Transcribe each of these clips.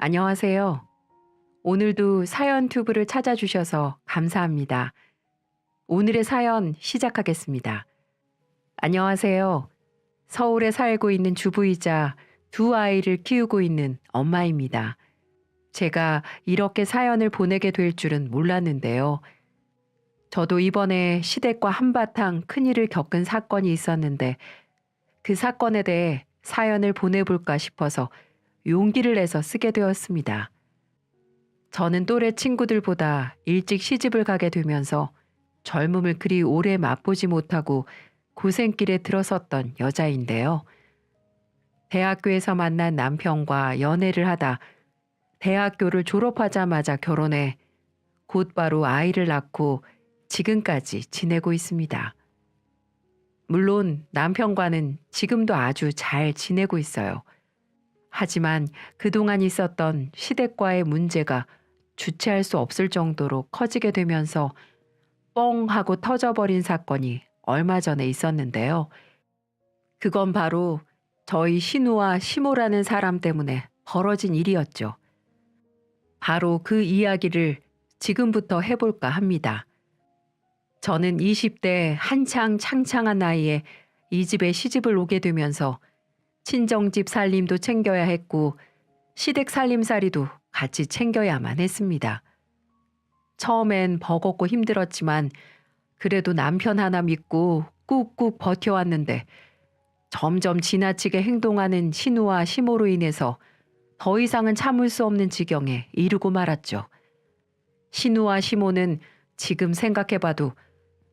안녕하세요. 오늘도 사연 튜브를 찾아주셔서 감사합니다. 오늘의 사연 시작하겠습니다. 안녕하세요. 서울에 살고 있는 주부이자 두 아이를 키우고 있는 엄마입니다. 제가 이렇게 사연을 보내게 될 줄은 몰랐는데요. 저도 이번에 시댁과 한바탕 큰일을 겪은 사건이 있었는데 그 사건에 대해 사연을 보내볼까 싶어서 용기를 내서 쓰게 되었습니다. 저는 또래 친구들보다 일찍 시집을 가게 되면서 젊음을 그리 오래 맛보지 못하고 고생길에 들어섰던 여자인데요. 대학교에서 만난 남편과 연애를 하다 대학교를 졸업하자마자 결혼해 곧바로 아이를 낳고 지금까지 지내고 있습니다. 물론 남편과는 지금도 아주 잘 지내고 있어요. 하지만 그동안 있었던 시댁과의 문제가 주체할 수 없을 정도로 커지게 되면서 뻥 하고 터져버린 사건이 얼마 전에 있었는데요. 그건 바로 저희 신우와 시모라는 사람 때문에 벌어진 일이었죠. 바로 그 이야기를 지금부터 해볼까 합니다. 저는 20대 한창 창창한 나이에 이 집에 시집을 오게 되면서 친정집 살림도 챙겨야 했고 시댁 살림살이도 같이 챙겨야만 했습니다. 처음엔 버겁고 힘들었지만 그래도 남편 하나 믿고 꾹꾹 버텨왔는데 점점 지나치게 행동하는 신우와 시모로 인해서 더 이상은 참을 수 없는 지경에 이르고 말았죠. 신우와 시모는 지금 생각해봐도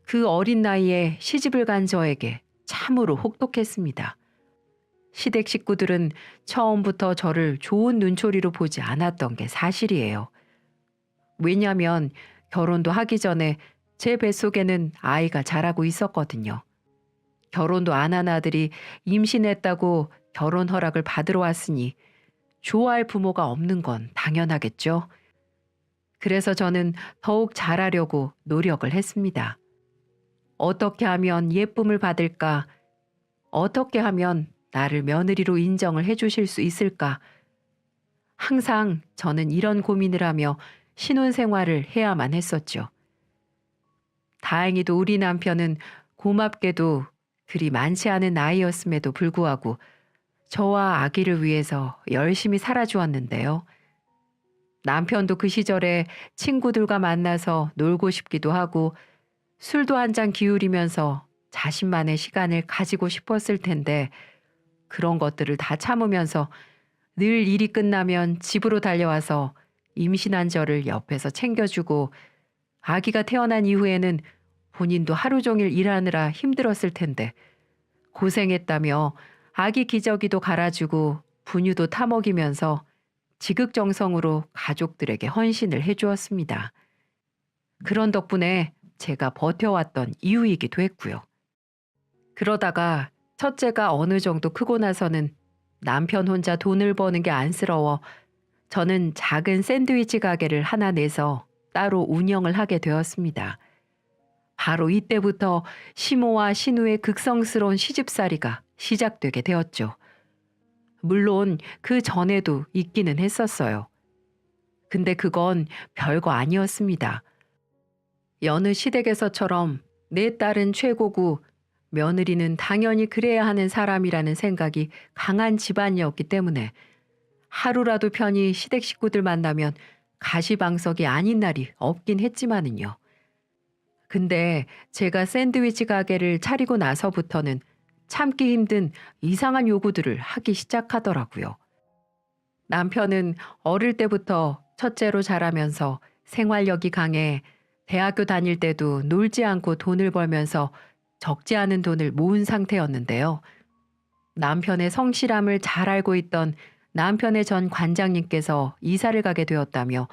그 어린 나이에 시집을 간 저에게 참으로 혹독했습니다. 시댁 식구들은 처음부터 저를 좋은 눈초리로 보지 않았던 게 사실이에요. 왜냐하면 결혼도 하기 전에 제 뱃속에는 아이가 자라고 있었거든요. 결혼도 안 한 아들이 임신했다고 결혼 허락을 받으러 왔으니 좋아할 부모가 없는 건 당연하겠죠. 그래서 저는 더욱 잘하려고 노력을 했습니다. 어떻게 하면 예쁨을 받을까? 어떻게 하면 나를 며느리로 인정을 해주실 수 있을까? 항상 저는 이런 고민을 하며 신혼생활을 해야만 했었죠. 다행히도 우리 남편은 고맙게도 그리 많지 않은 나이였음에도 불구하고 저와 아기를 위해서 열심히 살아주었는데요. 남편도 그 시절에 친구들과 만나서 놀고 싶기도 하고 술도 한 잔 기울이면서 자신만의 시간을 가지고 싶었을 텐데 그런 것들을 다 참으면서 늘 일이 끝나면 집으로 달려와서 임신한 저를 옆에서 챙겨주고 아기가 태어난 이후에는 본인도 하루 종일 일하느라 힘들었을 텐데 고생했다며 아기 기저귀도 갈아주고 분유도 타먹이면서 지극정성으로 가족들에게 헌신을 해주었습니다. 그런 덕분에 제가 버텨왔던 이유이기도 했고요. 그러다가 첫째가 어느 정도 크고 나서는 남편 혼자 돈을 버는 게 안쓰러워 저는 작은 샌드위치 가게를 하나 내서 따로 운영을 하게 되었습니다. 바로 이때부터 시모와 신우의 극성스러운 시집살이가 시작되게 되었죠. 물론 그 전에도 있기는 했었어요. 근데 그건 별거 아니었습니다. 여느 시댁에서처럼 내 딸은 최고고 며느리는 당연히 그래야 하는 사람이라는 생각이 강한 집안이었기 때문에 하루라도 편히 시댁 식구들 만나면 가시방석이 아닌 날이 없긴 했지만은요. 근데 제가 샌드위치 가게를 차리고 나서부터는 참기 힘든 이상한 요구들을 하기 시작하더라고요. 남편은 어릴 때부터 첫째로 자라면서 생활력이 강해 대학교 다닐 때도 놀지 않고 돈을 벌면서 적지 않은 돈을 모은 상태였는데요. 남편의 성실함을 잘 알고 있던 남편의 전 관장님께서 이사를 가게 되었다며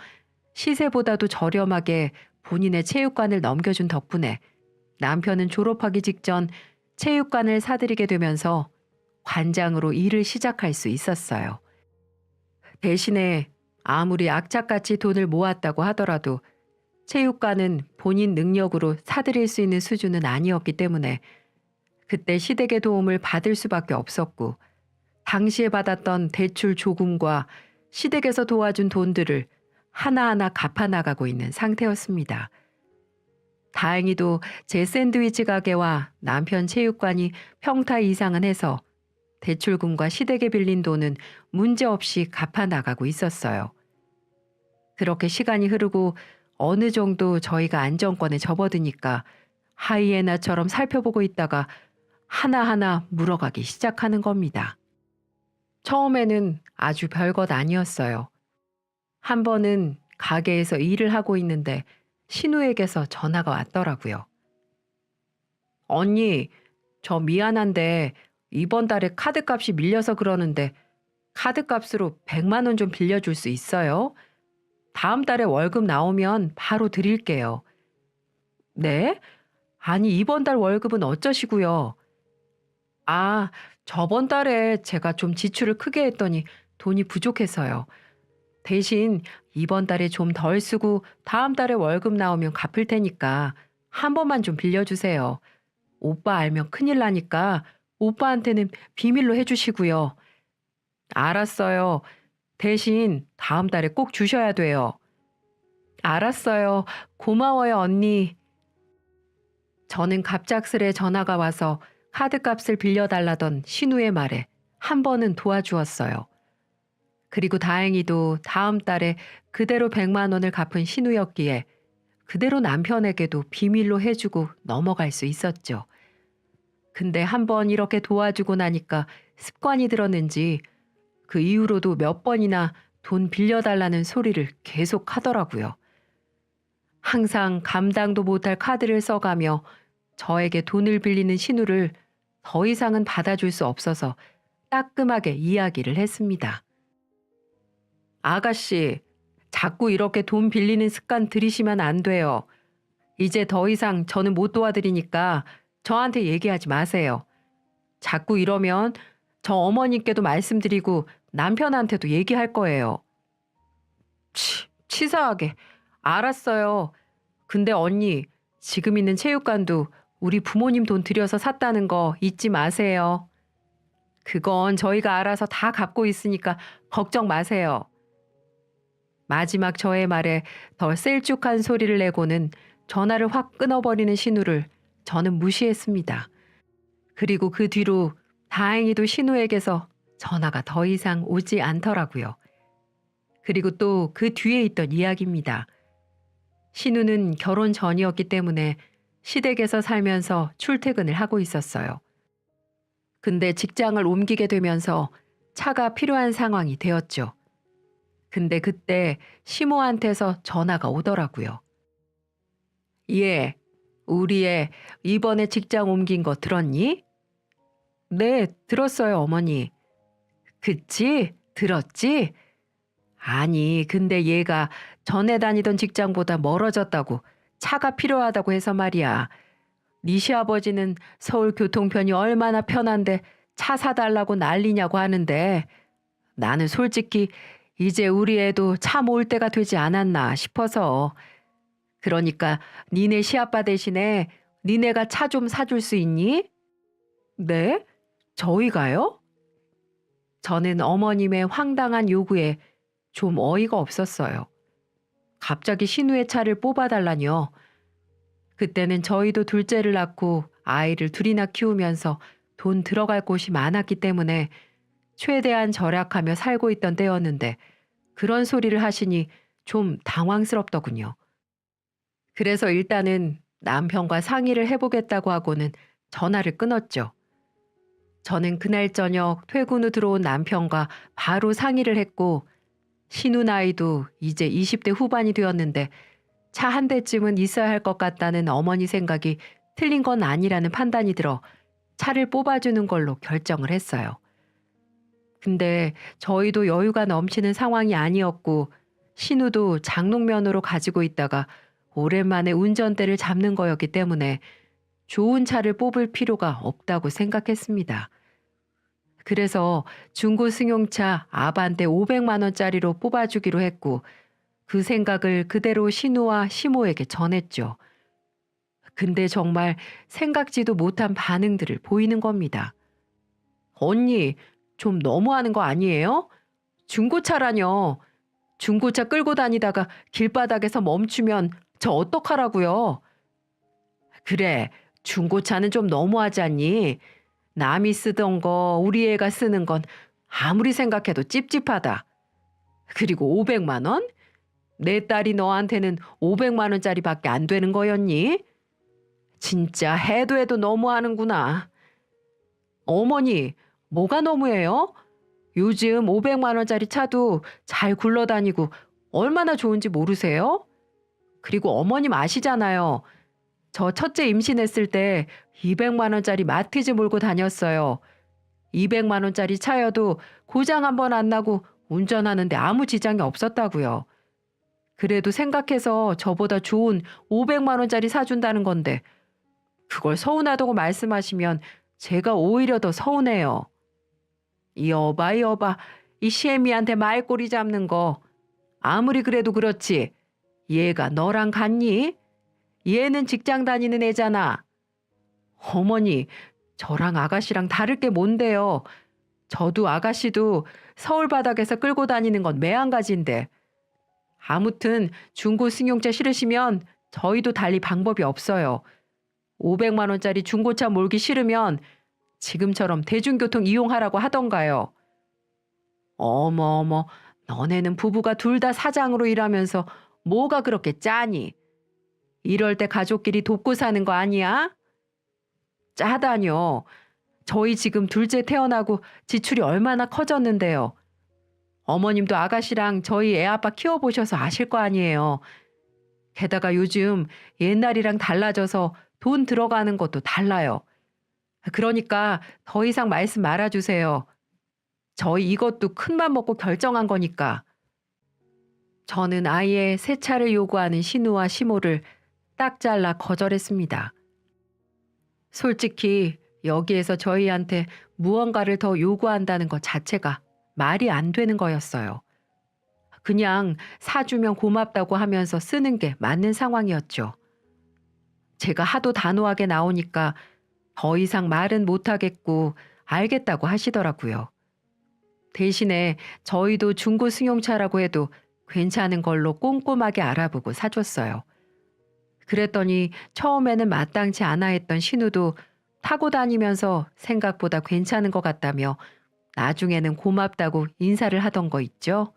시세보다도 저렴하게 본인의 체육관을 넘겨준 덕분에 남편은 졸업하기 직전 체육관을 사들이게 되면서 관장으로 일을 시작할 수 있었어요. 대신에 아무리 악착같이 돈을 모았다고 하더라도 체육관은 본인 능력으로 사들일 수 있는 수준은 아니었기 때문에 그때 시댁의 도움을 받을 수밖에 없었고 당시에 받았던 대출 조금과 시댁에서 도와준 돈들을 하나하나 갚아나가고 있는 상태였습니다. 다행히도 제 샌드위치 가게와 남편 체육관이 평타 이상은 해서 대출금과 시댁에 빌린 돈은 문제없이 갚아나가고 있었어요. 그렇게 시간이 흐르고 어느 정도 저희가 안정권에 접어드니까 하이에나처럼 살펴보고 있다가 하나하나 물어가기 시작하는 겁니다. 처음에는 아주 별것 아니었어요. 한 번은 가게에서 일을 하고 있는데 신우에게서 전화가 왔더라고요. 언니, 저 미안한데 이번 달에 카드값이 밀려서 그러는데 카드값으로 100만 원 좀 빌려줄 수 있어요? 다음 달에 월급 나오면 바로 드릴게요. 네? 아니, 이번 달 월급은 어쩌시고요? 아, 저번 달에 제가 좀 지출을 크게 했더니 돈이 부족해서요. 대신 이번 달에 좀 덜 쓰고 다음 달에 월급 나오면 갚을 테니까 한 번만 좀 빌려주세요. 오빠 알면 큰일 나니까 오빠한테는 비밀로 해주시고요. 알았어요. 대신 다음 달에 꼭 주셔야 돼요. 알았어요. 고마워요, 언니. 저는 갑작스레 전화가 와서 카드값을 빌려달라던 신우의 말에 한 번은 도와주었어요. 그리고 다행히도 다음 달에 그대로 100만 원을 갚은 신우였기에 그대로 남편에게도 비밀로 해주고 넘어갈 수 있었죠. 근데 한 번 이렇게 도와주고 나니까 습관이 들었는지 그 이후로도 몇 번이나 돈 빌려달라는 소리를 계속 하더라고요. 항상 감당도 못할 카드를 써가며 저에게 돈을 빌리는 신우를 더 이상은 받아줄 수 없어서 따끔하게 이야기를 했습니다. 아가씨, 자꾸 이렇게 돈 빌리는 습관 들이시면 안 돼요. 이제 더 이상 저는 못 도와드리니까 저한테 얘기하지 마세요. 자꾸 이러면 저 어머님께도 말씀드리고 남편한테도 얘기할 거예요. 치사하게. 알았어요. 근데 언니, 지금 있는 체육관도 우리 부모님 돈 들여서 샀다는 거 잊지 마세요. 그건 저희가 알아서 다 갚고 있으니까 걱정 마세요. 마지막 저의 말에 더 셀쭉한 소리를 내고는 전화를 확 끊어버리는 신우를 저는 무시했습니다. 그리고 그 뒤로 다행히도 신우에게서 전화가 더 이상 오지 않더라고요. 그리고 또 그 뒤에 있던 이야기입니다. 신우는 결혼 전이었기 때문에 시댁에서 살면서 출퇴근을 하고 있었어요. 근데 직장을 옮기게 되면서 차가 필요한 상황이 되었죠. 근데 그때 시모한테서 전화가 오더라고요. 예, 우리 애 이번에 직장 옮긴 거 들었니? 네, 들었어요, 어머니. 그치? 들었지? 아니, 근데 얘가 전에 다니던 직장보다 멀어졌다고 차가 필요하다고 해서 말이야. 네 시아버지는 서울 교통편이 얼마나 편한데 차 사달라고 난리냐고 하는데 나는 솔직히 이제 우리 애도 차 모을 때가 되지 않았나 싶어서. 그러니까 니네 시아빠 대신에 니네가 차 좀 사줄 수 있니? 네? 저희가요? 저는 어머님의 황당한 요구에 좀 어이가 없었어요. 갑자기 신우의 차를 뽑아달라뇨. 그때는 저희도 둘째를 낳고 아이를 둘이나 키우면서 돈 들어갈 곳이 많았기 때문에 최대한 절약하며 살고 있던 때였는데 그런 소리를 하시니 좀 당황스럽더군요. 그래서 일단은 남편과 상의를 해보겠다고 하고는 전화를 끊었죠. 저는 그날 저녁 퇴근 후 들어온 남편과 바로 상의를 했고 신우 나이도 이제 20대 후반이 되었는데 차 한 대쯤은 있어야 할 것 같다는 어머니 생각이 틀린 건 아니라는 판단이 들어 차를 뽑아주는 걸로 결정을 했어요. 근데 저희도 여유가 넘치는 상황이 아니었고 신우도 장롱면허로 가지고 있다가 오랜만에 운전대를 잡는 거였기 때문에 좋은 차를 뽑을 필요가 없다고 생각했습니다. 그래서 중고 승용차 아반떼 500만 원짜리로 뽑아주기로 했고 그 생각을 그대로 신우와 시모에게 전했죠. 근데 정말 생각지도 못한 반응들을 보이는 겁니다. 언니, 좀 너무하는 거 아니에요? 중고차라뇨. 중고차 끌고 다니다가 길바닥에서 멈추면 저 어떡하라고요? 그래, 중고차는 좀 너무하지 않니? 남이 쓰던 거 우리 애가 쓰는 건 아무리 생각해도 찝찝하다. 그리고 500만 원? 내 딸이 너한테는 500만 원짜리밖에 안 되는 거였니? 진짜 해도 해도 너무하는구나. 어머니, 뭐가 너무해요? 요즘 500만 원짜리 차도 잘 굴러다니고 얼마나 좋은지 모르세요? 그리고 어머님 아시잖아요. 저 첫째 임신했을 때 200만 원짜리 마티즈 몰고 다녔어요. 200만 원짜리 차여도 고장 한 번 안 나고 운전하는데 아무 지장이 없었다고요. 그래도 생각해서 저보다 좋은 500만 원짜리 사준다는 건데 그걸 서운하다고 말씀하시면 제가 오히려 더 서운해요. 여봐, 이 시애미한테 말꼬리 잡는 거 아무리 그래도 그렇지. 얘가 너랑 같니? 얘는 직장 다니는 애잖아. 어머니, 저랑 아가씨랑 다를 게 뭔데요? 저도 아가씨도 서울 바닥에서 끌고 다니는 건 매한가지인데. 아무튼 중고 승용차 싫으시면 저희도 달리 방법이 없어요. 500만 원짜리 중고차 몰기 싫으면 지금처럼 대중교통 이용하라고 하던가요. 어머, 너네는 부부가 둘 다 사장으로 일하면서 뭐가 그렇게 짜니? 이럴 때 가족끼리 돕고 사는 거 아니야? 짜다뇨. 저희 지금 둘째 태어나고 지출이 얼마나 커졌는데요. 어머님도 아가씨랑 저희 애 아빠 키워보셔서 아실 거 아니에요. 게다가 요즘 옛날이랑 달라져서 돈 들어가는 것도 달라요. 그러니까 더 이상 말씀 말아주세요. 저희 이것도 큰맘 먹고 결정한 거니까. 저는 아예 새 차를 요구하는 신우와 시모를 딱 잘라 거절했습니다. 솔직히 여기에서 저희한테 무언가를 더 요구한다는 것 자체가 말이 안 되는 거였어요. 그냥 사주면 고맙다고 하면서 쓰는 게 맞는 상황이었죠. 제가 하도 단호하게 나오니까 더 이상 말은 못하겠고 알겠다고 하시더라고요. 대신에 저희도 중고 승용차라고 해도 괜찮은 걸로 꼼꼼하게 알아보고 사줬어요. 그랬더니 처음에는 마땅치 않아 했던 신우도 타고 다니면서 생각보다 괜찮은 것 같다며 나중에는 고맙다고 인사를 하던 거 있죠.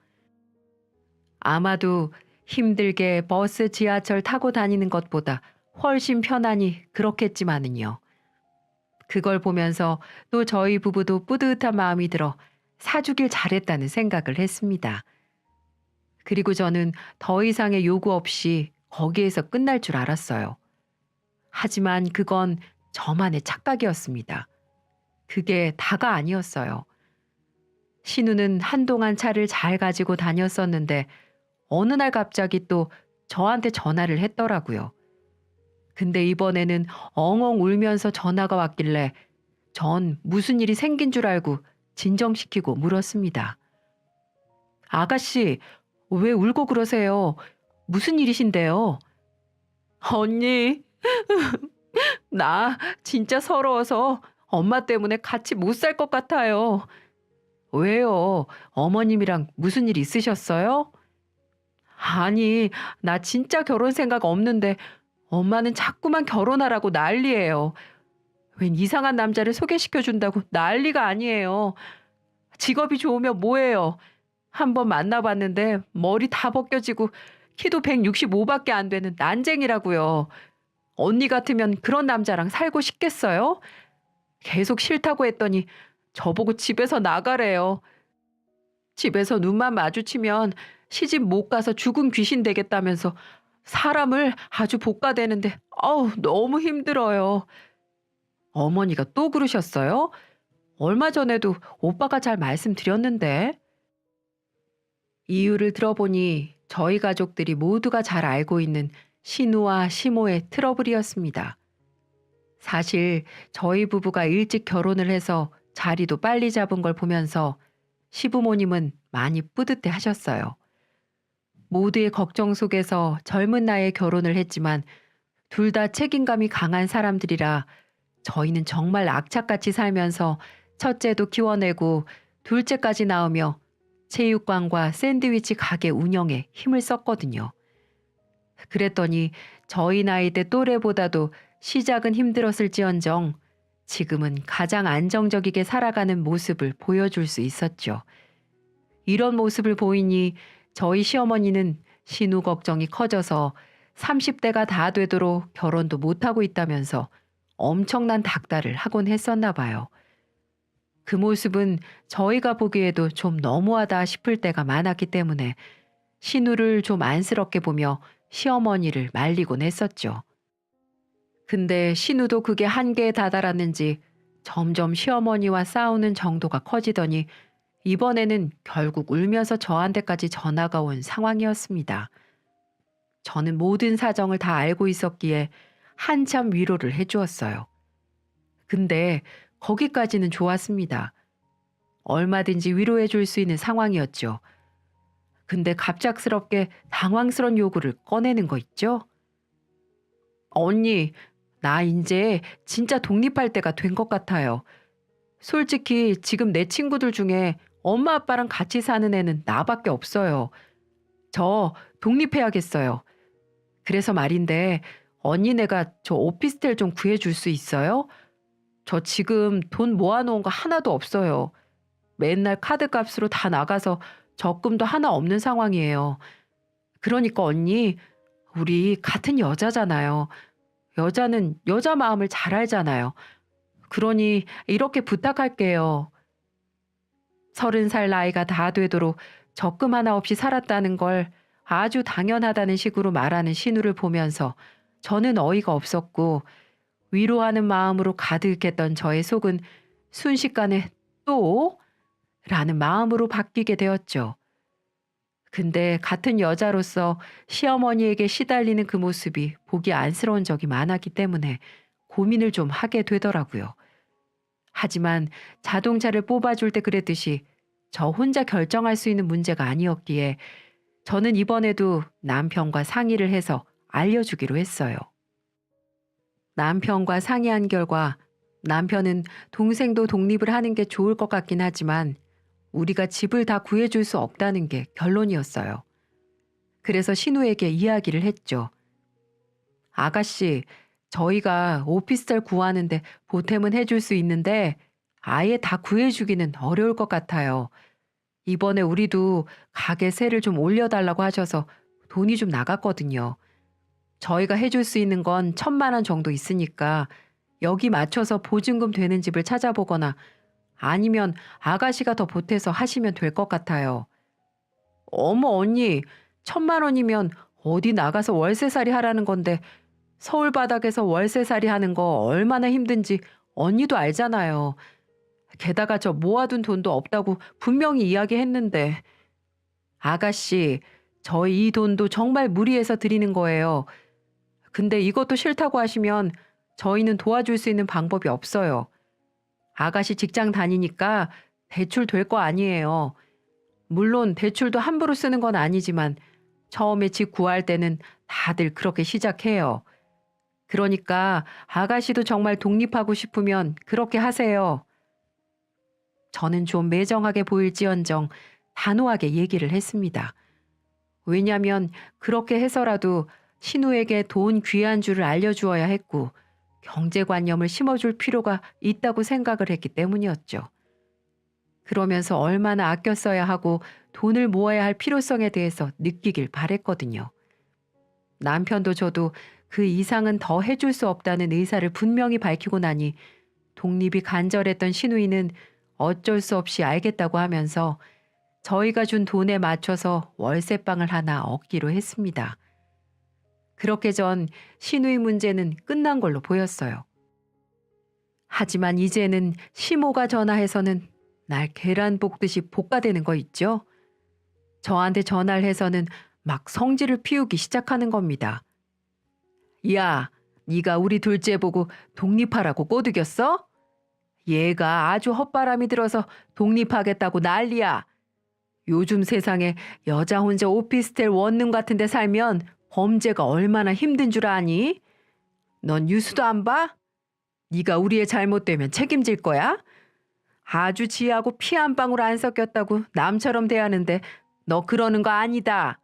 아마도 힘들게 버스, 지하철 타고 다니는 것보다 훨씬 편하니 그렇겠지만은요. 그걸 보면서 또 저희 부부도 뿌듯한 마음이 들어 사주길 잘했다는 생각을 했습니다. 그리고 저는 더 이상의 요구 없이 거기에서 끝날 줄 알았어요. 하지만 그건 저만의 착각이었습니다. 그게 다가 아니었어요. 신우는 한동안 차를 잘 가지고 다녔었는데 어느 날 갑자기 또 저한테 전화를 했더라고요. 근데 이번에는 엉엉 울면서 전화가 왔길래 전 무슨 일이 생긴 줄 알고 진정시키고 물었습니다. 아가씨, 왜 울고 그러세요? 무슨 일이신데요? 언니, 나 진짜 서러워서 엄마 때문에 같이 못 살 것 같아요. 왜요? 어머님이랑 무슨 일 있으셨어요? 아니, 나 진짜 결혼 생각 없는데 엄마는 자꾸만 결혼하라고 난리예요. 웬 이상한 남자를 소개시켜준다고 난리가 아니에요. 직업이 좋으면 뭐예요? 한번 만나봤는데 머리 다 벗겨지고 키도 165밖에 안 되는 난쟁이라고요. 언니 같으면 그런 남자랑 살고 싶겠어요? 계속 싫다고 했더니 저보고 집에서 나가래요. 집에서 눈만 마주치면 시집 못 가서 죽은 귀신 되겠다면서 사람을 아주 볶아대는데 너무 힘들어요. 어머니가 또 그러셨어요? 얼마 전에도 오빠가 잘 말씀드렸는데. 이유를 들어보니 저희 가족들이 모두가 잘 알고 있는 신우와 시모의 트러블이었습니다. 사실 저희 부부가 일찍 결혼을 해서 자리도 빨리 잡은 걸 보면서 시부모님은 많이 뿌듯해 하셨어요. 모두의 걱정 속에서 젊은 나이에 결혼을 했지만 둘 다 책임감이 강한 사람들이라 저희는 정말 악착같이 살면서 첫째도 키워내고 둘째까지 낳으며 체육관과 샌드위치 가게 운영에 힘을 썼거든요. 그랬더니 저희 나이 때 또래보다도 시작은 힘들었을지언정 지금은 가장 안정적이게 살아가는 모습을 보여줄 수 있었죠. 이런 모습을 보이니 저희 시어머니는 신우 걱정이 커져서 30대가 다 되도록 결혼도 못하고 있다면서 엄청난 닥달을 하곤 했었나 봐요. 그 모습은 저희가 보기에도 좀 너무하다 싶을 때가 많았기 때문에 신우를 좀 안쓰럽게 보며 시어머니를 말리곤 했었죠. 근데 신우도 그게 한계에 다다랐는지 점점 시어머니와 싸우는 정도가 커지더니 이번에는 결국 울면서 저한테까지 전화가 온 상황이었습니다. 저는 모든 사정을 다 알고 있었기에 한참 위로를 해주었어요. 근데 거기까지는 좋았습니다. 얼마든지 위로해 줄 수 있는 상황이었죠. 근데 갑작스럽게 당황스러운 요구를 꺼내는 거 있죠? 언니, 나 이제 진짜 독립할 때가 된 것 같아요. 솔직히 지금 내 친구들 중에 엄마 아빠랑 같이 사는 애는 나밖에 없어요. 저 독립해야겠어요. 그래서 말인데 언니네가 저 오피스텔 좀 구해줄 수 있어요? 저 지금 돈 모아놓은 거 하나도 없어요. 맨날 카드값으로 다 나가서 적금도 하나 없는 상황이에요. 그러니까 언니, 우리 같은 여자잖아요. 여자는 여자 마음을 잘 알잖아요. 그러니 이렇게 부탁할게요. 30살 나이가 다 되도록 적금 하나 없이 살았다는 걸 아주 당연하다는 식으로 말하는 신우를 보면서 저는 어이가 없었고 위로하는 마음으로 가득했던 저의 속은 순식간에 또? 라는 마음으로 바뀌게 되었죠. 근데 같은 여자로서 시어머니에게 시달리는 그 모습이 보기 안쓰러운 적이 많았기 때문에 고민을 좀 하게 되더라고요. 하지만 자동차를 뽑아줄 때 그랬듯이 저 혼자 결정할 수 있는 문제가 아니었기에 저는 이번에도 남편과 상의를 해서 알려주기로 했어요. 남편과 상의한 결과 남편은 동생도 독립을 하는 게 좋을 것 같긴 하지만 우리가 집을 다 구해줄 수 없다는 게 결론이었어요. 그래서 신우에게 이야기를 했죠. 아가씨, 저희가 오피스텔 구하는데 보탬은 해줄 수 있는데 아예 다 구해주기는 어려울 것 같아요. 이번에 우리도 가게 세를 좀 올려달라고 하셔서 돈이 좀 나갔거든요. 저희가 해줄 수 있는 건 1,000만 원 정도 있으니까 여기 맞춰서 보증금 되는 집을 찾아보거나 아니면 아가씨가 더 보태서 하시면 될 것 같아요. 어머 언니, 1,000만 원이면 어디 나가서 월세살이 하라는 건데 서울 바닥에서 월세살이 하는 거 얼마나 힘든지 언니도 알잖아요. 게다가 저 모아둔 돈도 없다고 분명히 이야기했는데. 아가씨, 저희 이 돈도 정말 무리해서 드리는 거예요. 근데 이것도 싫다고 하시면 저희는 도와줄 수 있는 방법이 없어요. 아가씨 직장 다니니까 대출 될 거 아니에요. 물론 대출도 함부로 쓰는 건 아니지만 처음에 집 구할 때는 다들 그렇게 시작해요. 그러니까 아가씨도 정말 독립하고 싶으면 그렇게 하세요. 저는 좀 매정하게 보일지언정 단호하게 얘기를 했습니다. 왜냐면 그렇게 해서라도 신우에게 돈 귀한 줄을 알려주어야 했고 경제관념을 심어줄 필요가 있다고 생각을 했기 때문이었죠. 그러면서 얼마나 아껴 써야 하고 돈을 모아야 할 필요성에 대해서 느끼길 바랬거든요. 남편도 저도 그 이상은 더 해줄 수 없다는 의사를 분명히 밝히고 나니 독립이 간절했던 신우이는 어쩔 수 없이 알겠다고 하면서 저희가 준 돈에 맞춰서 월세방을 하나 얻기로 했습니다. 그렇게 전 신우이 문제는 끝난 걸로 보였어요. 하지만 이제는 시모가 전화해서는 날 계란 볶듯이 볶아대는 거 있죠? 저한테 전화를 해서는 막 성질을 피우기 시작하는 겁니다. 야, 네가 우리 둘째 보고 독립하라고 꼬드겼어? 얘가 아주 헛바람이 들어서 독립하겠다고 난리야. 요즘 세상에 여자 혼자 오피스텔 원룸 같은 데 살면 범죄가 얼마나 힘든 줄 아니? 넌 뉴스도 안 봐? 네가 우리의 잘못되면 책임질 거야? 아주 지하고 피 한 방울 안 섞였다고 남처럼 대하는데 너 그러는 거 아니다.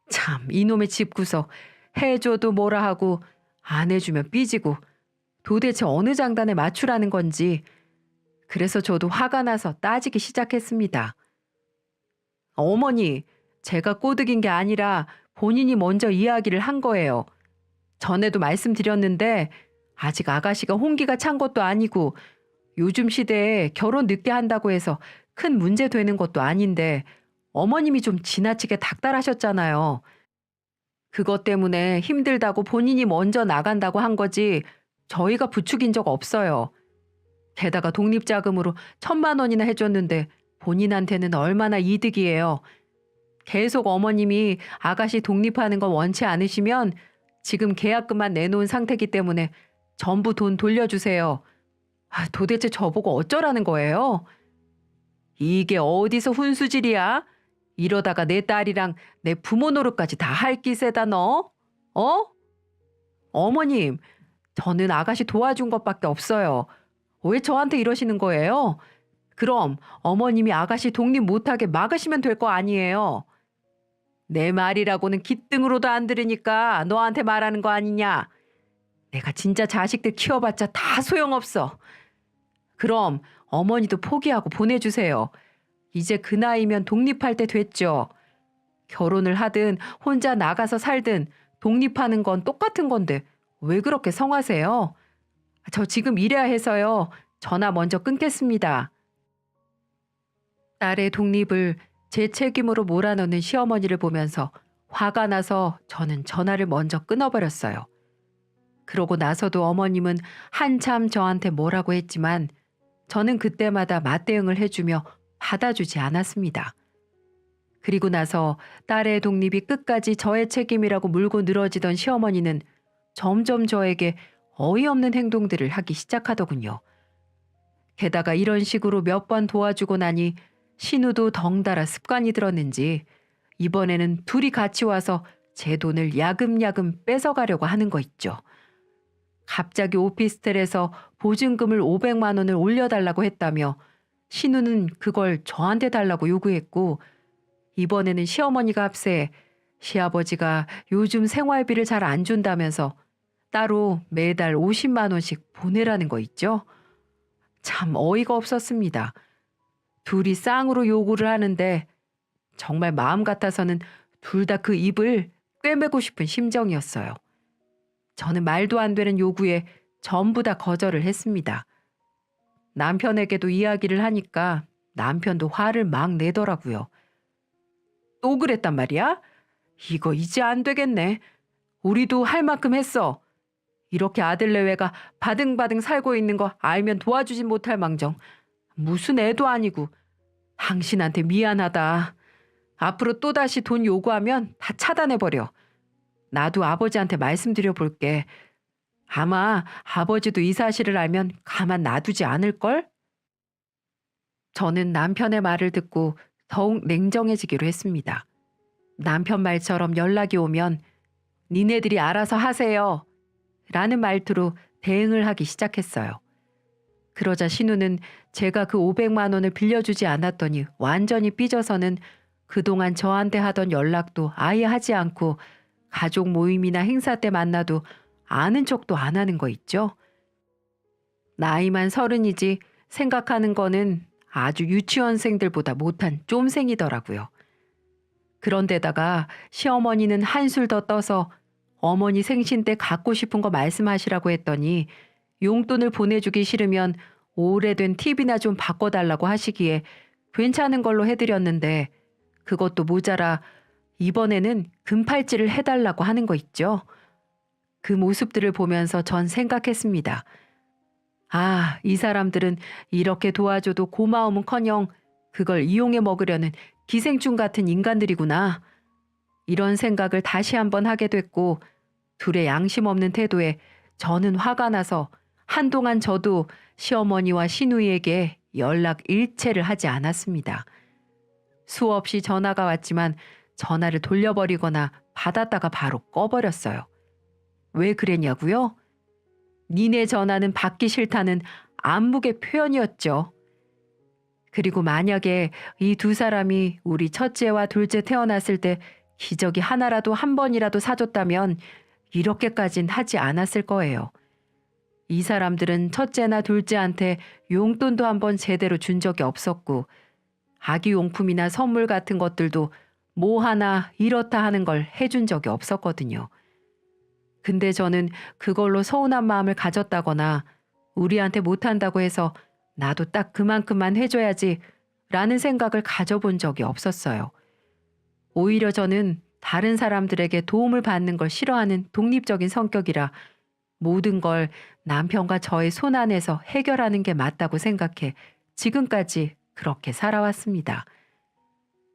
참 이놈의 집구석 해줘도 뭐라 하고 안 해주면 삐지고 도대체 어느 장단에 맞추라는 건지. 그래서 저도 화가 나서 따지기 시작했습니다. 어머니, 제가 꼬드긴 게 아니라 본인이 먼저 이야기를 한 거예요. 전에도 말씀드렸는데 아직 아가씨가 홍기가 찬 것도 아니고 요즘 시대에 결혼 늦게 한다고 해서 큰 문제 되는 것도 아닌데 어머님이 좀 지나치게 닥달하셨잖아요. 그것 때문에 힘들다고 본인이 먼저 나간다고 한 거지 저희가 부추긴 적 없어요. 게다가 독립자금으로 1,000만 원이나 해줬는데 본인한테는 얼마나 이득이에요. 계속 어머님이 아가씨 독립하는 건 원치 않으시면 지금 계약금만 내놓은 상태이기 때문에 전부 돈 돌려주세요. 도대체 저보고 어쩌라는 거예요? 이게 어디서 훈수질이야? 이러다가 내 딸이랑 내 부모 노릇까지 다 할 기세다 너? 어? 어머님, 저는 아가씨 도와준 것밖에 없어요. 왜 저한테 이러시는 거예요? 그럼 어머님이 아가씨 독립 못하게 막으시면 될 거 아니에요. 내 말이라고는 귓등으로도 안 들으니까 너한테 말하는 거 아니냐. 내가 진짜 자식들 키워봤자 다 소용없어. 그럼 어머니도 포기하고 보내주세요. 이제 그 나이면 독립할 때 됐죠. 결혼을 하든 혼자 나가서 살든 독립하는 건 똑같은 건데 왜 그렇게 성하세요? 저 지금 일해야 해서요. 전화 먼저 끊겠습니다. 딸의 독립을 제 책임으로 몰아넣는 시어머니를 보면서 화가 나서 저는 전화를 먼저 끊어버렸어요. 그러고 나서도 어머님은 한참 저한테 뭐라고 했지만 저는 그때마다 맞대응을 해주며 받아주지 않았습니다. 그리고 나서 딸의 독립이 끝까지 저의 책임이라고 물고 늘어지던 시어머니는 점점 저에게 어이없는 행동들을 하기 시작하더군요. 게다가 이런 식으로 몇 번 도와주고 나니 신우도 덩달아 습관이 들었는지 이번에는 둘이 같이 와서 제 돈을 야금야금 뺏어가려고 하는 거 있죠. 갑자기 오피스텔에서 보증금을 500만 원을 올려달라고 했다며 신우는 그걸 저한테 달라고 요구했고 이번에는 시어머니가 합세해 시아버지가 요즘 생활비를 잘 안 준다면서 따로 매달 50만 원씩 보내라는 거 있죠. 참 어이가 없었습니다. 둘이 쌍으로 요구를 하는데 정말 마음 같아서는 둘 다 그 입을 꿰매고 싶은 심정이었어요. 저는 말도 안 되는 요구에 전부 다 거절을 했습니다. 남편에게도 이야기를 하니까 남편도 화를 막 내더라고요. 또 그랬단 말이야? 이거 이제 안 되겠네. 우리도 할 만큼 했어. 이렇게 아들 내외가 바등바등 살고 있는 거 알면 도와주진 못할 망정. 무슨 애도 아니고. 당신한테 미안하다. 앞으로 또다시 돈 요구하면 다 차단해버려. 나도 아버지한테 말씀드려 볼게. 아마 아버지도 이 사실을 알면 가만 놔두지 않을걸? 저는 남편의 말을 듣고 더욱 냉정해지기로 했습니다. 남편 말처럼 연락이 오면 니네들이 알아서 하세요. 라는 말투로 대응을 하기 시작했어요. 그러자 신우는 제가 그 500만 원을 빌려주지 않았더니 완전히 삐져서는 그동안 저한테 하던 연락도 아예 하지 않고 가족 모임이나 행사 때 만나도 아는 척도 안 하는 거 있죠. 나이만 30이지 생각하는 거는 아주 유치원생들보다 못한 쫌생이더라고요. 그런데다가 시어머니는 한술 더 떠서 어머니 생신 때 갖고 싶은 거 말씀하시라고 했더니 용돈을 보내주기 싫으면 오래된 TV나 좀 바꿔달라고 하시기에 괜찮은 걸로 해드렸는데 그것도 모자라 이번에는 금팔찌를 해달라고 하는 거 있죠. 그 모습들을 보면서 전 생각했습니다. 아, 이 사람들은 이렇게 도와줘도 고마움은커녕 그걸 이용해 먹으려는 기생충 같은 인간들이구나. 이런 생각을 다시 한번 하게 됐고 둘의 양심 없는 태도에 저는 화가 나서 한동안 저도 시어머니와 시누이에게 연락 일체를 하지 않았습니다. 수없이 전화가 왔지만 전화를 돌려버리거나 받았다가 바로 꺼버렸어요. 왜 그랬냐고요? 니네 전화는 받기 싫다는 안목의 표현이었죠. 그리고 만약에 이 두 사람이 우리 첫째와 둘째 태어났을 때 기저귀 하나라도 한 번이라도 사줬다면 이렇게까진 하지 않았을 거예요. 이 사람들은 첫째나 둘째한테 용돈도 한 번 제대로 준 적이 없었고 아기 용품이나 선물 같은 것들도 뭐 하나 이렇다 하는 걸 해준 적이 없었거든요. 근데 저는 그걸로 서운한 마음을 가졌다거나 우리한테 못한다고 해서 나도 딱 그만큼만 해줘야지 라는 생각을 가져본 적이 없었어요. 오히려 저는 다른 사람들에게 도움을 받는 걸 싫어하는 독립적인 성격이라 모든 걸 남편과 저의 손 안에서 해결하는 게 맞다고 생각해 지금까지 그렇게 살아왔습니다.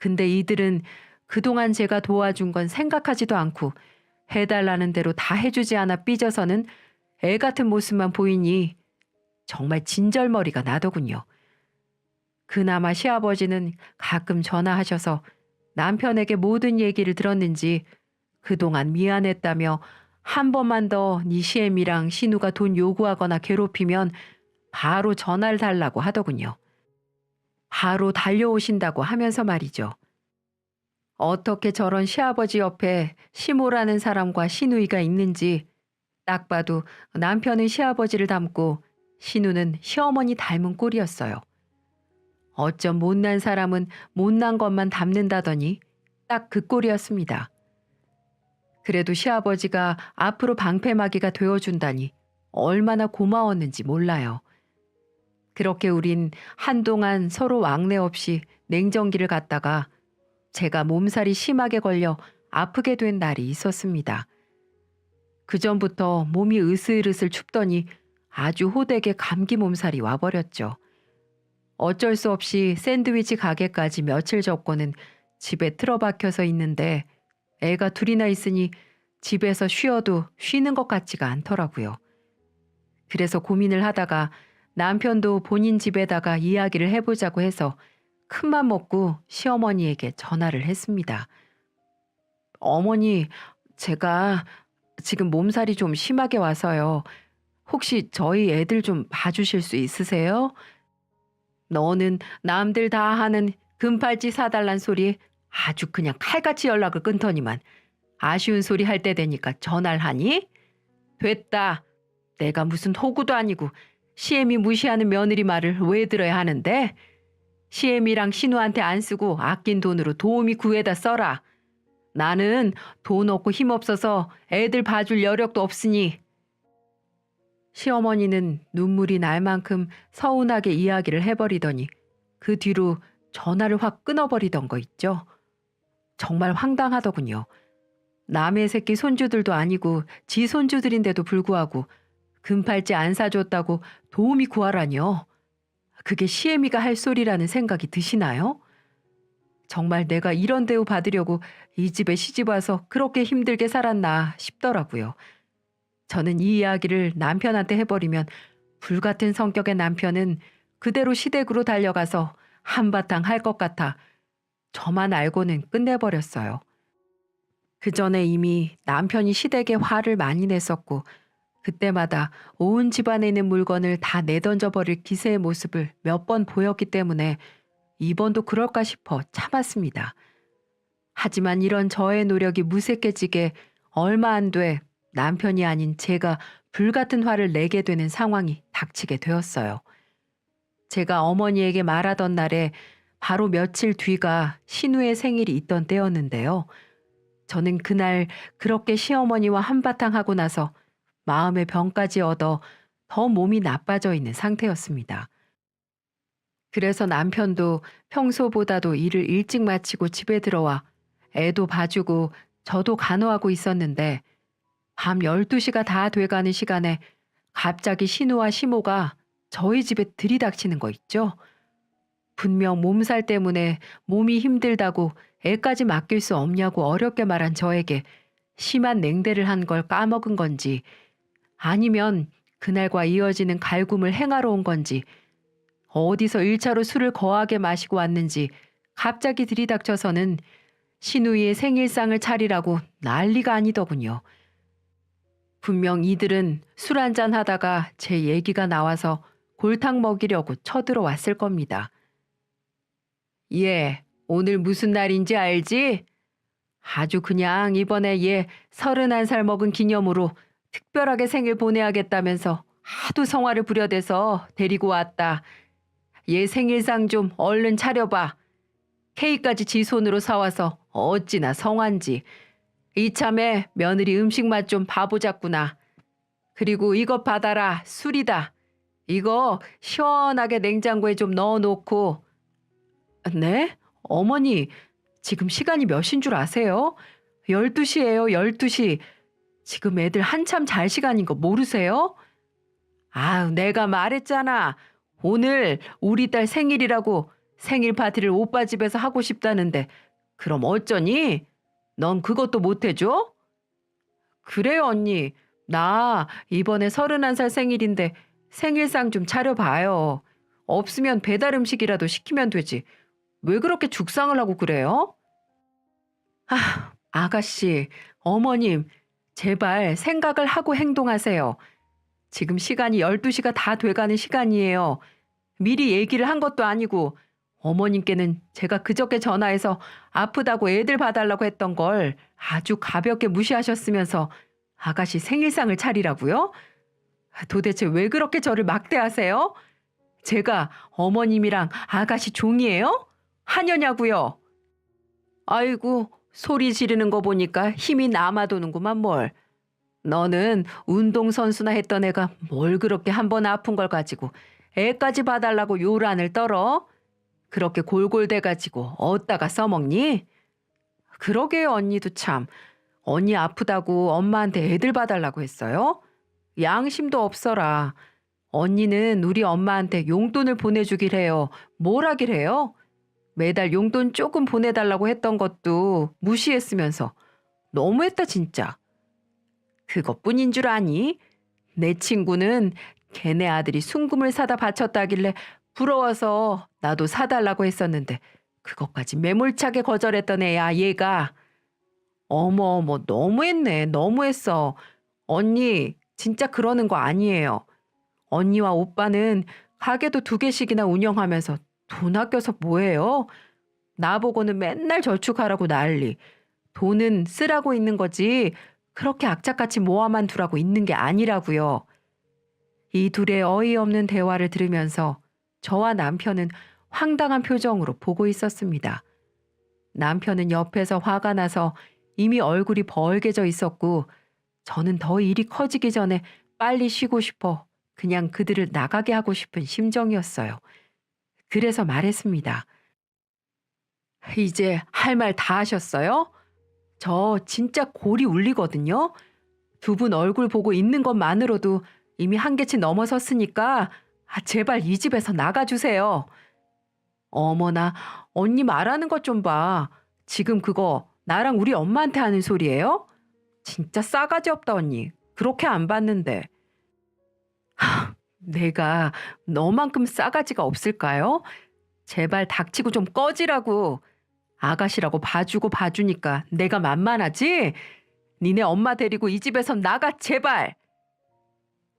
근데 이들은 그동안 제가 도와준 건 생각하지도 않고 해달라는 대로 다 해주지 않아 삐져서는 애 같은 모습만 보이니 정말 진절머리가 나더군요. 그나마 시아버지는 가끔 전화하셔서 남편에게 모든 얘기를 들었는지 그동안 미안했다며 한 번만 더 네 시애미랑 신우가 돈 요구하거나 괴롭히면 바로 전화를 달라고 하더군요. 바로 달려오신다고 하면서 말이죠. 어떻게 저런 시아버지 옆에 시모라는 사람과 시누이가 있는지 딱 봐도 남편은 시아버지를 닮고 신우는 시어머니 닮은 꼴이었어요. 어쩜 못난 사람은 못난 것만 닮는다더니 딱 그 꼴이었습니다. 그래도 시아버지가 앞으로 방패막이가 되어준다니 얼마나 고마웠는지 몰라요. 그렇게 우린 한동안 서로 왕래 없이 냉정기를 갔다가 제가 몸살이 심하게 걸려 아프게 된 날이 있었습니다. 그전부터 몸이 으슬으슬 춥더니 아주 호되게 감기 몸살이 와버렸죠. 어쩔 수 없이 샌드위치 가게까지 며칠 접고는 집에 틀어박혀서 있는데 애가 둘이나 있으니 집에서 쉬어도 쉬는 것 같지가 않더라고요. 그래서 고민을 하다가 남편도 본인 집에다가 이야기를 해보자고 해서 큰맘 먹고 시어머니에게 전화를 했습니다. 어머니, 제가 지금 몸살이 좀 심하게 와서요. 혹시 저희 애들 좀 봐주실 수 있으세요? 너는 남들 다 하는 금팔찌 사달란 소리 아주 그냥 칼같이 연락을 끊더니만 아쉬운 소리 할 때 되니까 전화를 하니? 됐다. 내가 무슨 호구도 아니고 시애미 무시하는 며느리 말을 왜 들어야 하는데? 시애미랑 신우한테 안 쓰고 아낀 돈으로 도우미 구해다 써라. 나는 돈 없고 힘 없어서 애들 봐줄 여력도 없으니. 시어머니는 눈물이 날 만큼 서운하게 이야기를 해버리더니 그 뒤로 전화를 확 끊어버리던 거 있죠. 정말 황당하더군요. 남의 새끼 손주들도 아니고 지 손주들인데도 불구하고 금팔찌 안 사줬다고 도우미 구하라니요. 그게 시애미가 할 소리라는 생각이 드시나요? 정말 내가 이런 대우 받으려고 이 집에 시집 와서 그렇게 힘들게 살았나 싶더라고요. 저는 이 이야기를 남편한테 해버리면 불같은 성격의 남편은 그대로 시댁으로 달려가서 한바탕 할 것 같아 저만 알고는 끝내버렸어요. 그 전에 이미 남편이 시댁에 화를 많이 냈었고 그때마다 온 집안에 있는 물건을 다 내던져버릴 기세의 모습을 몇 번 보였기 때문에 이번도 그럴까 싶어 참았습니다. 하지만 이런 저의 노력이 무색해지게 얼마 안 돼 남편이 아닌 제가 불같은 화를 내게 되는 상황이 닥치게 되었어요. 제가 어머니에게 말하던 날에 바로 며칠 뒤가 신우의 생일이 있던 때였는데요. 저는 그날 그렇게 시어머니와 한바탕 하고 나서 마음의 병까지 얻어 더 몸이 나빠져 있는 상태였습니다. 그래서 남편도 평소보다도 일을 일찍 마치고 집에 들어와 애도 봐주고 저도 간호하고 있었는데 밤 12시가 다 돼가는 시간에 갑자기 신우와 시모가 저희 집에 들이닥치는 거 있죠. 분명 몸살 때문에 몸이 힘들다고 애까지 맡길 수 없냐고 어렵게 말한 저에게 심한 냉대를 한 걸 까먹은 건지 아니면 그날과 이어지는 갈굼을 행하러 온 건지 어디서 1차로 술을 거하게 마시고 왔는지 갑자기 들이닥쳐서는 시누이의 생일상을 차리라고 난리가 아니더군요. 분명 이들은 술 한잔 하다가 제 얘기가 나와서 골탕 먹이려고 쳐들어왔을 겁니다. 얘 오늘 무슨 날인지 알지? 아주 그냥 이번에 얘 31살 먹은 기념으로 특별하게 생일 보내야겠다면서 하도 성화를 부려대서 데리고 왔다. 얘 생일상 좀 얼른 차려봐. 케이크까지 지 손으로 사와서 어찌나 성한지. 이참에 며느리 음식 맛 좀 봐보자꾸나. 그리고 이것 받아라. 술이다. 이거 시원하게 냉장고에 좀 넣어놓고. 네? 어머니, 지금 시간이 몇인 줄 아세요? 12시예요, 12시. 지금 애들 한참 잘 시간인 거 모르세요? 아유, 내가 말했잖아. 오늘 우리 딸 생일이라고 생일 파티를 오빠 집에서 하고 싶다는데 그럼 어쩌니? 넌 그것도 못 해줘? 그래요, 언니. 나 이번에 31살 생일인데 생일상 좀 차려봐요. 없으면 배달 음식이라도 시키면 되지. 왜 그렇게 죽상을 하고 그래요? 아, 아가씨, 어머님, 제발 생각을 하고 행동하세요. 지금 시간이 12시가 다 돼가는 시간이에요. 미리 얘기를 한 것도 아니고 어머님께는 제가 그저께 전화해서 아프다고 애들 봐달라고 했던 걸 아주 가볍게 무시하셨으면서 아가씨 생일상을 차리라고요? 도대체 왜 그렇게 저를 막대하세요? 제가 어머님이랑 아가씨 종이에요? 하녀냐고요? 아이고, 소리 지르는 거 보니까 힘이 남아도는구만 뭘. 너는 운동선수나 했던 애가 뭘 그렇게 한 번 아픈 걸 가지고 애까지 봐달라고 요란을 떨어? 그렇게 골골대가지고 어디다가 써먹니? 그러게요, 언니도 참. 언니 아프다고 엄마한테 애들 봐달라고 했어요? 양심도 없어라. 언니는 우리 엄마한테 용돈을 보내주길 해요. 뭘 하길 해요? 매달 용돈 조금 보내달라고 했던 것도 무시했으면서 너무했다 진짜. 그것뿐인 줄 아니? 내 친구는 걔네 아들이 순금을 사다 바쳤다길래 부러워서 나도 사달라고 했었는데 그것까지 매몰차게 거절했던 애야 얘가. 어머 너무했네 너무했어. 언니 진짜 그러는 거 아니에요. 언니와 오빠는 가게도 2개씩이나 운영하면서 돈 아껴서 뭐해요? 나보고는 맨날 저축하라고 난리. 돈은 쓰라고 있는 거지 그렇게 악착같이 모아만 두라고 있는 게 아니라고요. 이 둘의 어이없는 대화를 들으면서 저와 남편은 황당한 표정으로 보고 있었습니다. 남편은 옆에서 화가 나서 이미 얼굴이 벌개져 있었고 저는 더 일이 커지기 전에 빨리 쉬고 싶어 그냥 그들을 나가게 하고 싶은 심정이었어요. 그래서 말했습니다. 이제 할 말 다 하셨어요? 저 진짜 골이 울리거든요. 2분 얼굴 보고 있는 것만으로도 이미 한계치 넘어섰으니까 제발 이 집에서 나가주세요. 어머나 언니 말하는 것 좀 봐. 지금 그거 나랑 우리 엄마한테 하는 소리예요? 진짜 싸가지 없다 언니. 그렇게 안 봤는데. 내가 너만큼 싸가지가 없을까요? 제발 닥치고 좀 꺼지라고. 아가씨라고 봐주고 봐주니까 내가 만만하지? 니네 엄마 데리고 이 집에서 나가 제발.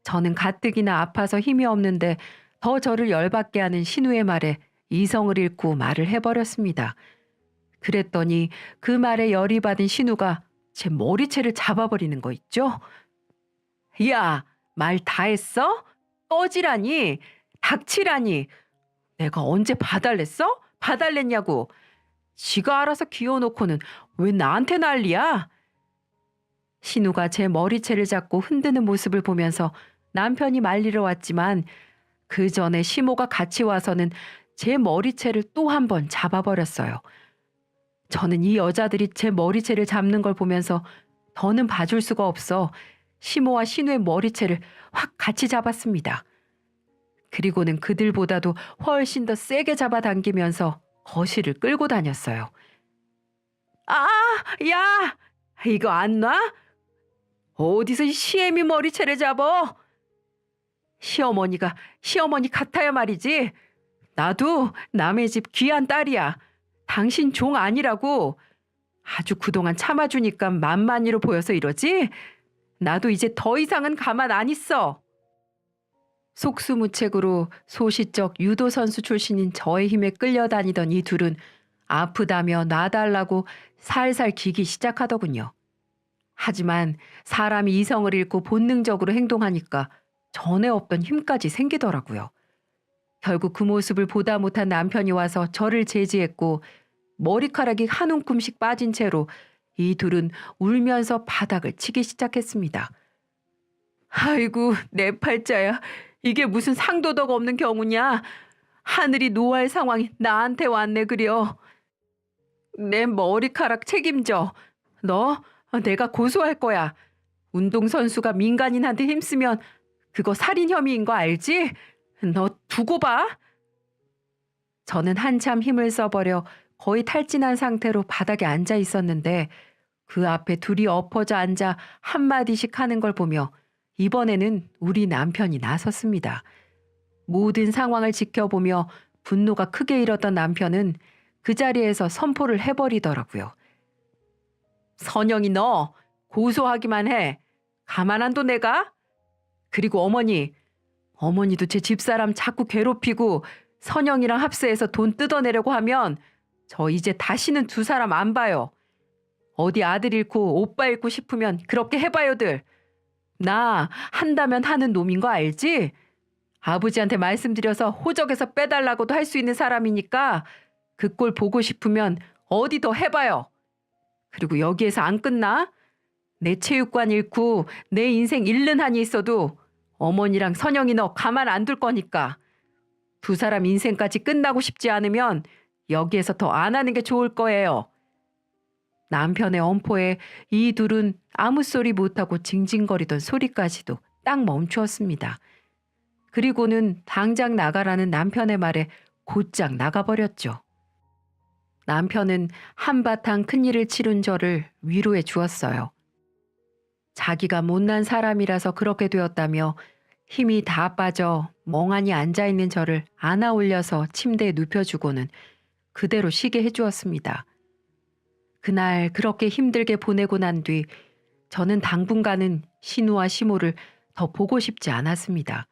저는 가뜩이나 아파서 힘이 없는데 더 저를 열받게 하는 신우의 말에 이성을 잃고 말을 해버렸습니다. 그랬더니 그 말에 열이 받은 신우가 제 머리채를 잡아버리는 거 있죠? 야, 말 다 했어? 꺼지라니? 닥치라니? 내가 언제 봐달랬어? 봐달랬냐고. 지가 알아서 기어놓고는 왜 나한테 난리야? 신우가 제 머리채를 잡고 흔드는 모습을 보면서 남편이 말리러 왔지만 그 전에 시모가 같이 와서는 제 머리채를 또 한 번 잡아버렸어요. 저는 이 여자들이 제 머리채를 잡는 걸 보면서 더는 봐줄 수가 없어 시모와 신우의 머리채를 확 같이 잡았습니다. 그리고는 그들보다도 훨씬 더 세게 잡아당기면서 거실을 끌고 다녔어요. 아, 야! 이거 안 놔? 어디서 이 시애미 머리채를 잡어? 시어머니 같아야 말이지. 나도 남의 집 귀한 딸이야. 당신 종 아니라고. 아주 그동안 참아주니까 만만히로 보여서 이러지? 나도 이제 더 이상은 가만 안 있어. 속수무책으로 소시적 유도 선수 출신인 저의 힘에 끌려다니던 이 둘은 아프다며 놔달라고 살살 기기 시작하더군요. 하지만 사람이 이성을 잃고 본능적으로 행동하니까 전에 없던 힘까지 생기더라고요. 결국 그 모습을 보다 못한 남편이 와서 저를 제지했고 머리카락이 한 움큼씩 빠진 채로 이 둘은 울면서 바닥을 치기 시작했습니다. 아이고 내 팔자야. 이게 무슨 상도덕 없는 경우냐. 하늘이 노할 상황이 나한테 왔네 그려. 내 머리카락 책임져. 너 내가 고소할 거야. 운동선수가 민간인한테 힘쓰면 그거 살인 혐의인 거 알지? 너 두고 봐. 저는 한참 힘을 써버려 거의 탈진한 상태로 바닥에 앉아 있었는데 그 앞에 둘이 엎어져 앉아 한마디씩 하는 걸 보며 이번에는 우리 남편이 나섰습니다. 모든 상황을 지켜보며 분노가 크게 일었던 남편은 그 자리에서 선포를 해버리더라고요. 선영이 너 고소하기만 해. 가만 안 둬 내가? 그리고 어머니도 제 집사람 자꾸 괴롭히고 선영이랑 합세해서 돈 뜯어내려고 하면 저 이제 다시는 두 사람 안 봐요. 어디 아들 잃고 오빠 잃고 싶으면 그렇게 해봐요들. 나 한다면 하는 놈인 거 알지? 아버지한테 말씀드려서 호적에서 빼달라고도 할 수 있는 사람이니까 그 꼴 보고 싶으면 어디 더 해봐요. 그리고 여기에서 안 끝나? 내 체육관 잃고 내 인생 잃는 한이 있어도 어머니랑 선영이 너 가만 안 둘 거니까. 두 사람 인생까지 끝나고 싶지 않으면 여기에서 더 안 하는 게 좋을 거예요. 남편의 엄포에 이 둘은 아무 소리 못하고 징징거리던 소리까지도 딱 멈추었습니다. 그리고는 당장 나가라는 남편의 말에 곧장 나가버렸죠. 남편은 한바탕 큰일을 치룬 저를 위로해 주었어요. 자기가 못난 사람이라서 그렇게 되었다며 힘이 다 빠져 멍하니 앉아있는 저를 안아 올려서 침대에 눕혀주고는 그대로 쉬게 해주었습니다. 그날 그렇게 힘들게 보내고 난 뒤 저는 당분간은 신우와 시모를 더 보고 싶지 않았습니다.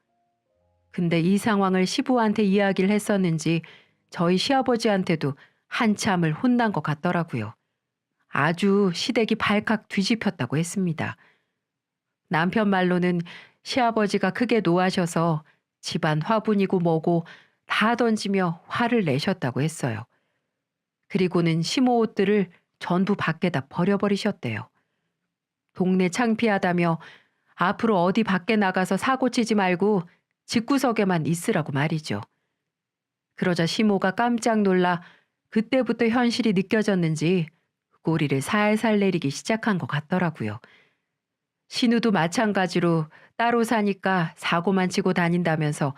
근데 이 상황을 시부한테 이야기를 했었는지 저희 시아버지한테도 한참을 혼난 것 같더라고요. 아주 시댁이 발칵 뒤집혔다고 했습니다. 남편 말로는 시아버지가 크게 노하셔서 집안 화분이고 뭐고 다 던지며 화를 내셨다고 했어요. 그리고는 시모 옷들을 전부 밖에다 버려버리셨대요. 동네 창피하다며 앞으로 어디 밖에 나가서 사고 치지 말고 집구석에만 있으라고 말이죠. 그러자 시모가 깜짝 놀라 그때부터 현실이 느껴졌는지 꼬리를 살살 내리기 시작한 것 같더라고요. 신우도 마찬가지로 따로 사니까 사고만 치고 다닌다면서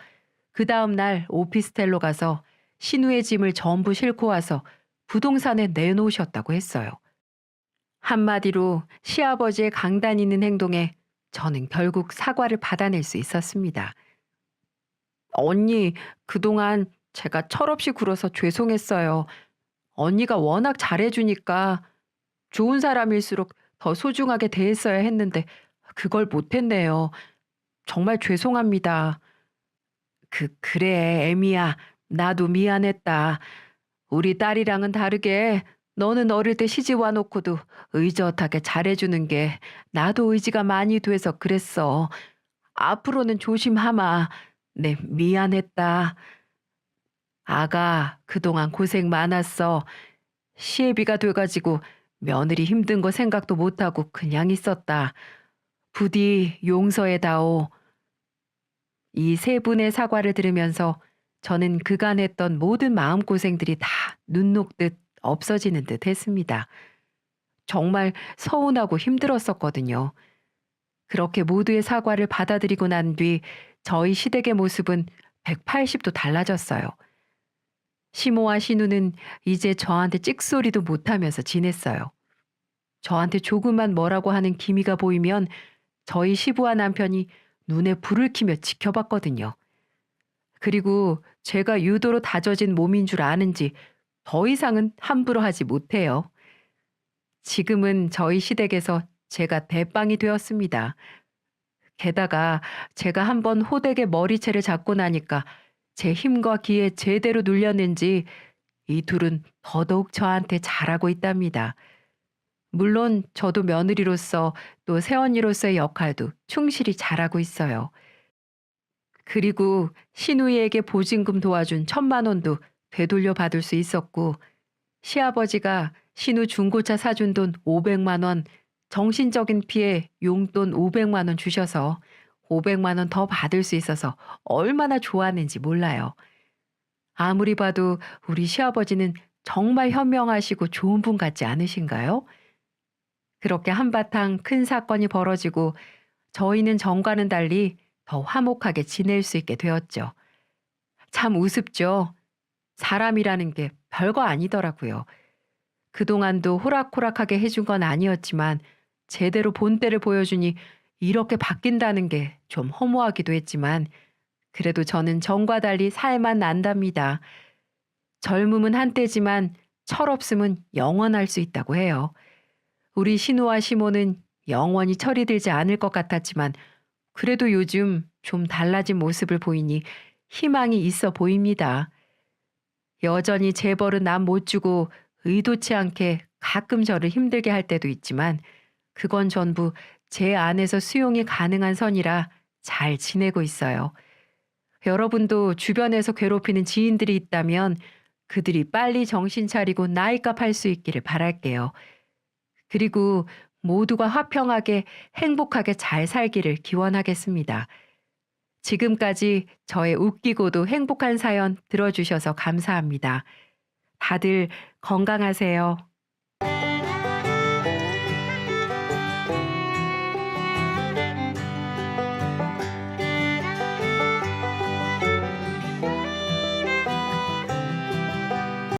그 다음 날 오피스텔로 가서 신우의 짐을 전부 싣고 와서 부동산에 내놓으셨다고 했어요. 한마디로 시아버지의 강단 있는 행동에 저는 결국 사과를 받아낼 수 있었습니다. 언니, 그동안 제가 철없이 굴어서 죄송했어요. 언니가 워낙 잘해주니까 좋은 사람일수록 더 소중하게 대했어야 했는데 그걸 못했네요. 정말 죄송합니다. 그래, 애미야. 나도 미안했다. 우리 딸이랑은 다르게 너는 어릴 때 시집 와놓고도 의젓하게 잘해주는 게 나도 의지가 많이 돼서 그랬어. 앞으로는 조심하마. 네, 미안했다. 아가, 그동안 고생 많았어. 시애비가 돼가지고 며느리 힘든 거 생각도 못하고 그냥 있었다. 부디 용서해다오. 이 세 분의 사과를 들으면서 저는 그간 했던 모든 마음고생들이 다 눈 녹듯 없어지는 듯 했습니다. 정말 서운하고 힘들었었거든요. 그렇게 모두의 사과를 받아들이고 난 뒤 저희 시댁의 모습은 180도 달라졌어요. 시모와 신우는 이제 저한테 찍소리도 못하면서 지냈어요. 저한테 조금만 뭐라고 하는 기미가 보이면 저희 시부와 남편이 눈에 불을 켜며 지켜봤거든요. 그리고 제가 유도로 다져진 몸인 줄 아는지 더 이상은 함부로 하지 못해요. 지금은 저희 시댁에서 제가 대빵이 되었습니다. 게다가 제가 한번 호되게 머리채를 잡고 나니까 제 힘과 기에 제대로 눌렸는지 이 둘은 더더욱 저한테 잘하고 있답니다. 물론 저도 며느리로서 또 새언니로서의 역할도 충실히 잘하고 있어요. 그리고 시누이에게 보증금 도와준 1,000만 원도 되돌려 받을 수 있었고, 시아버지가 신우 중고차 사준 돈 500만 원, 정신적인 피해 용돈 500만 원 주셔서 500만 원 더 받을 수 있어서 얼마나 좋았는지 몰라요. 아무리 봐도 우리 시아버지는 정말 현명하시고 좋은 분 같지 않으신가요? 그렇게 한바탕 큰 사건이 벌어지고 저희는 전과는 달리 더 화목하게 지낼 수 있게 되었죠. 참 우습죠. 사람이라는 게 별거 아니더라고요. 그동안도 호락호락하게 해준 건 아니었지만 제대로 본때를 보여주니 이렇게 바뀐다는 게 좀 허무하기도 했지만 그래도 저는 전과 달리 살만 난답니다. 젊음은 한때지만 철없음은 영원할 수 있다고 해요. 우리 신우와 시모는 영원히 철이 들지 않을 것 같았지만 그래도 요즘 좀 달라진 모습을 보이니 희망이 있어 보입니다. 여전히 재벌은 남 못 주고 의도치 않게 가끔 저를 힘들게 할 때도 있지만 그건 전부 제 안에서 수용이 가능한 선이라 잘 지내고 있어요. 여러분도 주변에서 괴롭히는 지인들이 있다면 그들이 빨리 정신 차리고 나이값 할 수 있기를 바랄게요. 그리고 모두가 화평하게 행복하게 잘 살기를 기원하겠습니다. 지금까지 저의 웃기고도 행복한 사연 들어주셔서 감사합니다. 다들 건강하세요.